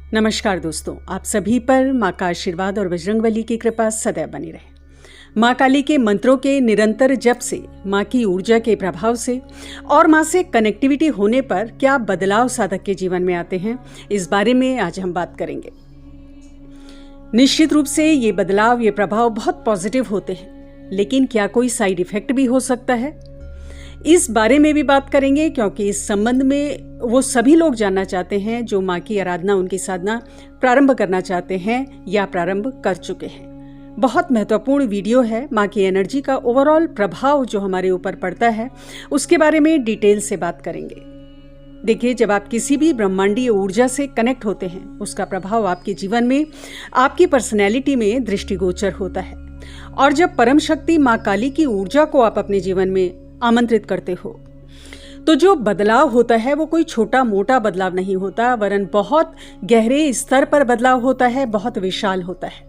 नमस्कार दोस्तों, आप सभी पर माँ का आशीर्वाद और बजरंगबली की कृपा सदैव बनी रहे। माँ काली के मंत्रों के निरंतर जप से, माँ की ऊर्जा के प्रभाव से और माँ से कनेक्टिविटी होने पर क्या बदलाव साधक के जीवन में आते हैं, इस बारे में आज हम बात करेंगे। निश्चित रूप से ये बदलाव, ये प्रभाव बहुत पॉजिटिव होते हैं, लेकिन क्या कोई साइड इफेक्ट भी हो सकता है, इस बारे में भी बात करेंगे। क्योंकि इस संबंध में वो सभी लोग जानना चाहते हैं जो माँ की आराधना, उनकी साधना प्रारंभ करना चाहते हैं या प्रारंभ कर चुके हैं। बहुत महत्वपूर्ण वीडियो है। माँ की एनर्जी का ओवरऑल प्रभाव जो हमारे ऊपर पड़ता है, उसके बारे में डिटेल से बात करेंगे। देखिए, जब आप किसी भी ब्रह्मांडीय ऊर्जा से कनेक्ट होते हैं, उसका प्रभाव आपके जीवन में, आपकी पर्सनैलिटी में दृष्टिगोचर होता है। और जब परम शक्ति माँ काली की ऊर्जा को आप अपने जीवन में आमंत्रित करते हो, तो जो बदलाव होता है वो कोई छोटा मोटा बदलाव नहीं होता, वरन बहुत गहरे स्तर पर बदलाव होता है, बहुत विशाल होता है।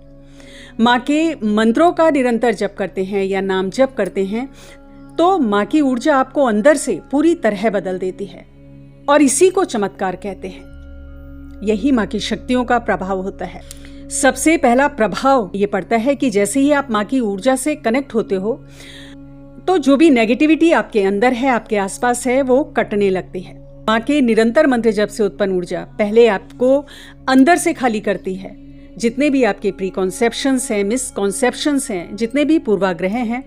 माँ के मंत्रों का निरंतर जप करते हैं या नाम जप करते हैं तो माँ की ऊर्जा आपको अंदर से पूरी तरह बदल देती है, और इसी को चमत्कार कहते हैं। यही माँ की शक्तियों का प्रभाव होता है। सबसे पहला प्रभाव ये पड़ता है कि जैसे ही आप माँ की ऊर्जा से कनेक्ट होते हो, तो जो भी नेगेटिविटी आपके अंदर है, आपके आसपास है, वो कटने लगती है। माँ के निरंतर मंत्र जप से उत्पन्न ऊर्जा पहले आपको अंदर से खाली करती है। जितने भी आपके प्रीकॉन्सेप्शंस हैं, मिसकॉन्सेप्शंस हैं, जितने भी पूर्वाग्रह हैं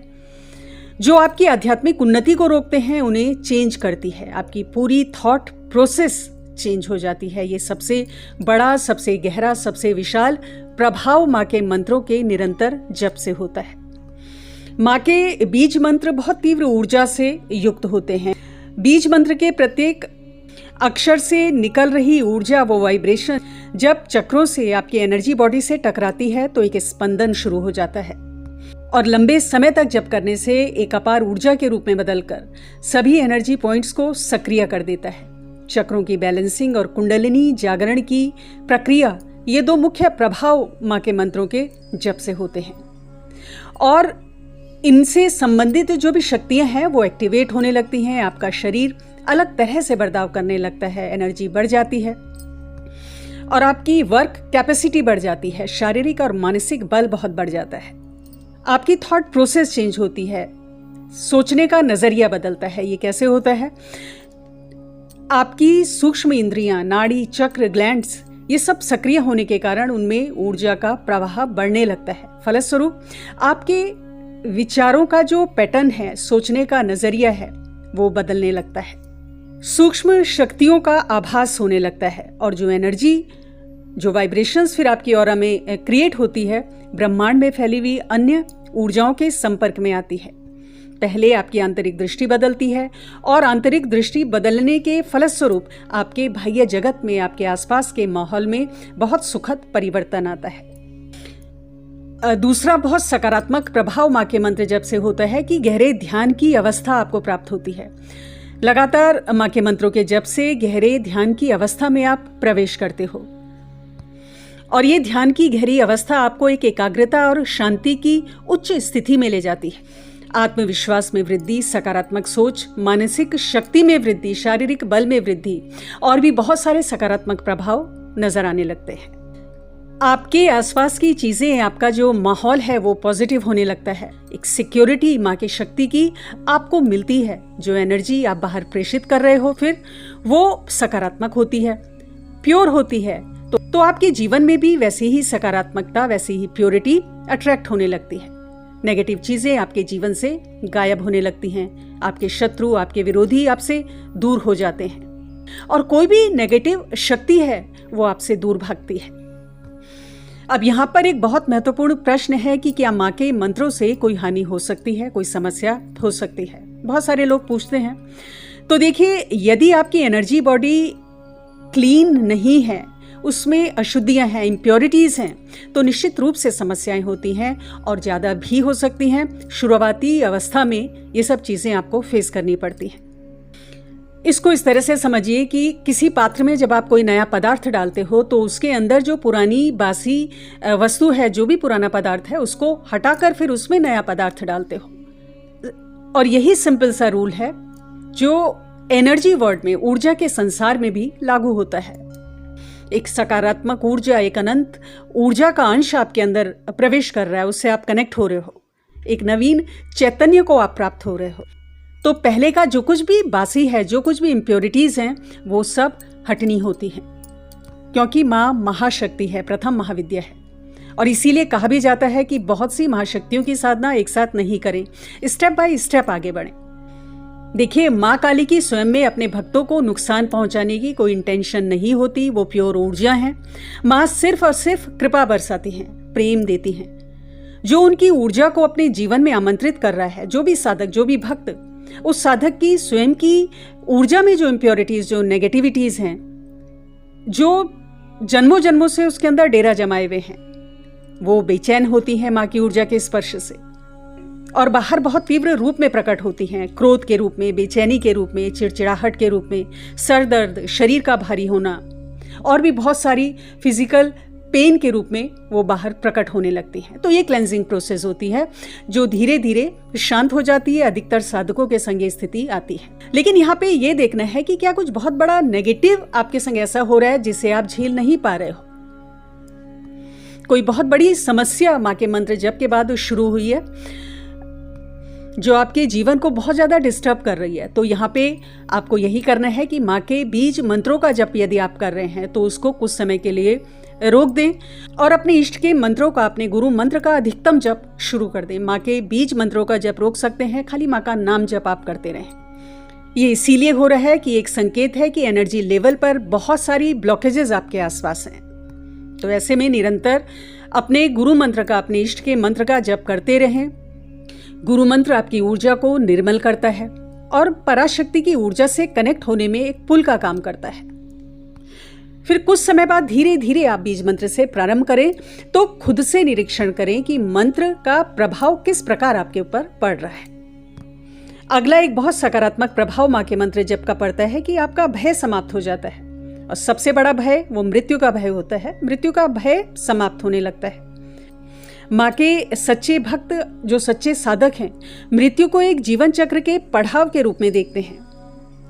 जो आपकी आध्यात्मिक उन्नति को रोकते हैं, उन्हें चेंज करती है। आपकी पूरी थॉट प्रोसेस चेंज हो जाती है। ये सबसे बड़ा, सबसे गहरा, सबसे विशाल प्रभाव माँ के मंत्रों के निरंतर जप से होता है। माँ के बीज मंत्र बहुत तीव्र ऊर्जा से युक्त होते हैं। बीज मंत्र के प्रत्येक अक्षर से निकल रही ऊर्जा, वो वाइब्रेशन जब चक्रों से, आपकी एनर्जी बॉडी से टकराती है, तो एक स्पंदन शुरू हो जाता है और लंबे समय तक जप करने से एक अपार ऊर्जा के रूप में बदलकर सभी एनर्जी पॉइंट्स को सक्रिय कर देता है। चक्रों की बैलेंसिंग और कुंडलिनी जागरण की प्रक्रिया, ये दो मुख्य प्रभाव माँ के मंत्रों के जप से होते हैं। और इनसे संबंधित जो भी शक्तियां हैं वो एक्टिवेट होने लगती हैं। आपका शरीर अलग तरह से बर्ताव करने लगता है, एनर्जी बढ़ जाती है और आपकी वर्क कैपेसिटी बढ़ जाती है। शारीरिक और मानसिक बल बहुत बढ़ जाता है। आपकी थॉट प्रोसेस चेंज होती है, सोचने का नजरिया बदलता है। ये कैसे होता है? आपकी सूक्ष्म इंद्रियां, नाड़ी, चक्र, ग्लैंड्स, ये सब सक्रिय होने के कारण उनमें ऊर्जा का प्रवाह बढ़ने लगता है। फलस्वरूप आपके विचारों का जो पैटर्न है, सोचने का नजरिया है, वो बदलने लगता है। सूक्ष्म शक्तियों का आभास होने लगता है और जो एनर्जी, जो वाइब्रेशंस फिर आपकी ऑरा में क्रिएट होती है, ब्रह्मांड में फैली हुई अन्य ऊर्जाओं के संपर्क में आती है। पहले आपकी आंतरिक दृष्टि बदलती है और आंतरिक दृष्टि बदलने के फलस्वरूप आपके बाह्य जगत में, आपके आसपास के माहौल में बहुत सुखद परिवर्तन आता है। दूसरा बहुत सकारात्मक प्रभाव माँ के मंत्र जप से होता है कि गहरे ध्यान की अवस्था आपको प्राप्त होती है। लगातार माँ के मंत्रों के जप से गहरे ध्यान की अवस्था में आप प्रवेश करते हो और ये ध्यान की गहरी अवस्था आपको एक एकाग्रता और शांति की उच्च स्थिति में ले जाती है। आत्मविश्वास में वृद्धि, सकारात्मक सोच, मानसिक शक्ति में वृद्धि, शारीरिक बल में वृद्धि और भी बहुत सारे सकारात्मक प्रभाव नजर आने लगते हैं। आपके आसपास की चीजें, आपका जो माहौल है वो पॉजिटिव होने लगता है। एक सिक्योरिटी माँ की शक्ति की आपको मिलती है। जो एनर्जी आप बाहर प्रेषित कर रहे हो, फिर वो सकारात्मक होती है, प्योर होती है। तो आपके जीवन में भी वैसी ही सकारात्मकता, वैसी ही प्योरिटी अट्रैक्ट होने लगती है। नेगेटिव चीजें आपके जीवन से गायब होने लगती हैं। आपके शत्रु, आपके विरोधी आपसे दूर हो जाते हैं और कोई भी नेगेटिव शक्ति है वो आपसे दूर भागती है। अब यहाँ पर एक बहुत महत्वपूर्ण प्रश्न है कि क्या माँ के मंत्रों से कोई हानि हो सकती है, कोई समस्या हो सकती है? बहुत सारे लोग पूछते हैं। तो देखिए, यदि आपकी एनर्जी बॉडी क्लीन नहीं है, उसमें अशुद्धियां हैं, इम्प्योरिटीज हैं, तो निश्चित रूप से समस्याएं होती हैं और ज़्यादा भी हो सकती हैं। शुरुआती अवस्था में ये सब चीज़ें आपको फेस करनी पड़ती हैं। इसको इस तरह से समझिए कि किसी पात्र में जब आप कोई नया पदार्थ डालते हो, तो उसके अंदर जो पुरानी बासी वस्तु है, जो भी पुराना पदार्थ है, उसको हटाकर फिर उसमें नया पदार्थ डालते हो। और यही सिंपल सा रूल है जो एनर्जी वर्ल्ड में, ऊर्जा के संसार में भी लागू होता है। एक सकारात्मक ऊर्जा, एक अनंत ऊर्जा का अंश आपके अंदर प्रवेश कर रहा है, उससे आप कनेक्ट हो रहे हो, एक नवीन चैतन्य को आप प्राप्त हो रहे हो। तो पहले का जो कुछ भी बासी है, जो कुछ भी इम्प्योरिटीज हैं, वो सब हटनी होती हैं, क्योंकि माँ महाशक्ति है, प्रथम महाविद्या है। और इसीलिए कहा भी जाता है कि बहुत सी महाशक्तियों की साधना एक साथ नहीं करें, स्टेप बाय स्टेप आगे बढ़ें। देखिए, माँ काली की स्वयं में अपने भक्तों को नुकसान पहुंचाने की कोई इंटेंशन नहीं होती। वो प्योर ऊर्जा है। माँ सिर्फ और सिर्फ कृपा बरसाती हैं, प्रेम देती हैं। जो उनकी ऊर्जा को अपने जीवन में आमंत्रित कर रहा है, जो भी साधक, जो भी भक्त, उस साधक की स्वयं की ऊर्जा में जो इम्प्योरिटीज, जो नेगेटिविटीज हैं, जो जन्मों जन्मों से उसके अंदर डेरा जमाए हुए हैं, वो बेचैन होती हैं माँ की ऊर्जा के स्पर्श से, और बाहर बहुत तीव्र रूप में प्रकट होती हैं, क्रोध के रूप में, बेचैनी के रूप में, चिड़चिड़ाहट के रूप में, सर दर्द, शरीर का भारी होना, और भी बहुत सारी फिजिकल पेन के रूप में वो बाहर प्रकट होने लगती हैं। तो ये क्लेंजिंग प्रोसेस होती है जो धीरे धीरे शांत हो जाती है। अधिकतर साधकों के संग स्थिति आती है। लेकिन यहाँ पे ये देखना है कि क्या कुछ बहुत बड़ा नेगेटिव आपके संग ऐसा हो रहा है जिसे आप झेल नहीं पा रहे हो। कोई बहुत बड़ी समस्या माँ के मंत्र जप के बाद शुरू हुई है जो आपके जीवन को बहुत ज्यादा डिस्टर्ब कर रही है। तो यहाँ पे आपको यही करना है कि माँ के बीज मंत्रों का जप यदि आप कर रहे हैं तो उसको कुछ समय के लिए रोक दें और अपने इष्ट के मंत्रों का, अपने गुरु मंत्र का अधिकतम जप शुरू कर दें। माँ के बीज मंत्रों का जप रोक सकते हैं, खाली माँ का नाम जप आप करते रहें। ये इसीलिए हो रहा है कि एक संकेत है कि एनर्जी लेवल पर बहुत सारी ब्लॉकेजेस आपके आसपास हैं। तो ऐसे में निरंतर अपने गुरु मंत्र का, अपने इष्ट के मंत्र का जप करते रहें। गुरु मंत्र आपकी ऊर्जा को निर्मल करता है और पराशक्ति की ऊर्जा से कनेक्ट होने में एक पुल का काम करता है। फिर कुछ समय बाद धीरे धीरे आप बीज मंत्र से प्रारंभ करें तो खुद से निरीक्षण करें कि मंत्र का प्रभाव किस प्रकार आपके ऊपर पड़ रहा है। अगला एक बहुत सकारात्मक प्रभाव माँ के मंत्र जप का पड़ता है कि आपका भय समाप्त हो जाता है, और सबसे बड़ा भय वो मृत्यु का भय होता है। मृत्यु का भय समाप्त होने लगता है। माँ के सच्चे भक्त, जो सच्चे साधक हैं, मृत्यु को एक जीवन चक्र के पड़ाव के रूप में देखते हैं।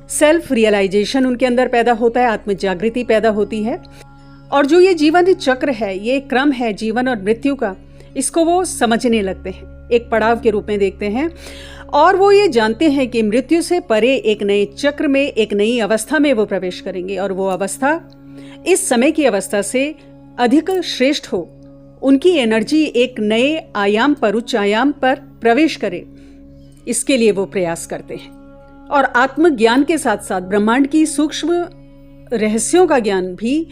सेल्फ रियलाइजेशन उनके अंदर पैदा होता है, आत्म जागृति पैदा होती है, और जो ये जीवन चक्र है, ये क्रम है जीवन और मृत्यु का, इसको वो समझने लगते हैं, एक पड़ाव के रूप में देखते हैं। और वो ये जानते हैं कि मृत्यु से परे एक नए चक्र में, एक नई अवस्था में वो प्रवेश करेंगे, और वो अवस्था इस समय की अवस्था से अधिक श्रेष्ठ हो, उनकी एनर्जी एक नए आयाम पर, उच्च आयाम पर प्रवेश करे, इसके लिए वो प्रयास करते हैं। और आत्मज्ञान के साथ साथ ब्रह्मांड की सूक्ष्म रहस्यों का ज्ञान भी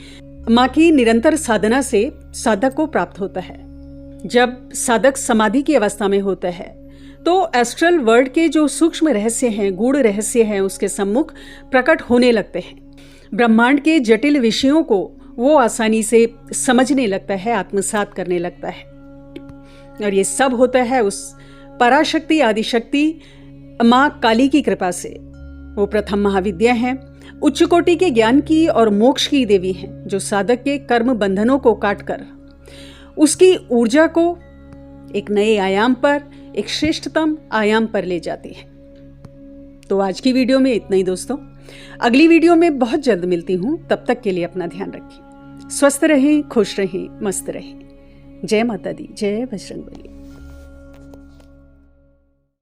माँ की निरंतर साधना से साधक को प्राप्त होता है। जब साधक समाधि की अवस्था में होता है तो एस्ट्रल वर्ल्ड के जो सूक्ष्म रहस्य हैं, गूढ़ रहस्य हैं, उसके सम्मुख प्रकट होने लगते हैं। ब्रह्मांड के जटिल विषयों को वो आसानी से समझने लगता है, आत्मसात करने लगता है। और ये सब होता है उस पराशक्ति, आदिशक्ति माँ काली की कृपा से। वो प्रथम महाविद्या हैं, उच्च कोटि के ज्ञान की और मोक्ष की देवी हैं, जो साधक के कर्म बंधनों को काटकर उसकी ऊर्जा को एक नए आयाम पर, एक श्रेष्ठतम आयाम पर ले जाती है। तो आज की वीडियो में इतना ही दोस्तों। अगली वीडियो में बहुत जल्द मिलती हूँ। तब तक के लिए अपना ध्यान रखें, स्वस्थ रहें, खुश रहें, मस्त रहें। जय माता दी, जय बजरंगबली।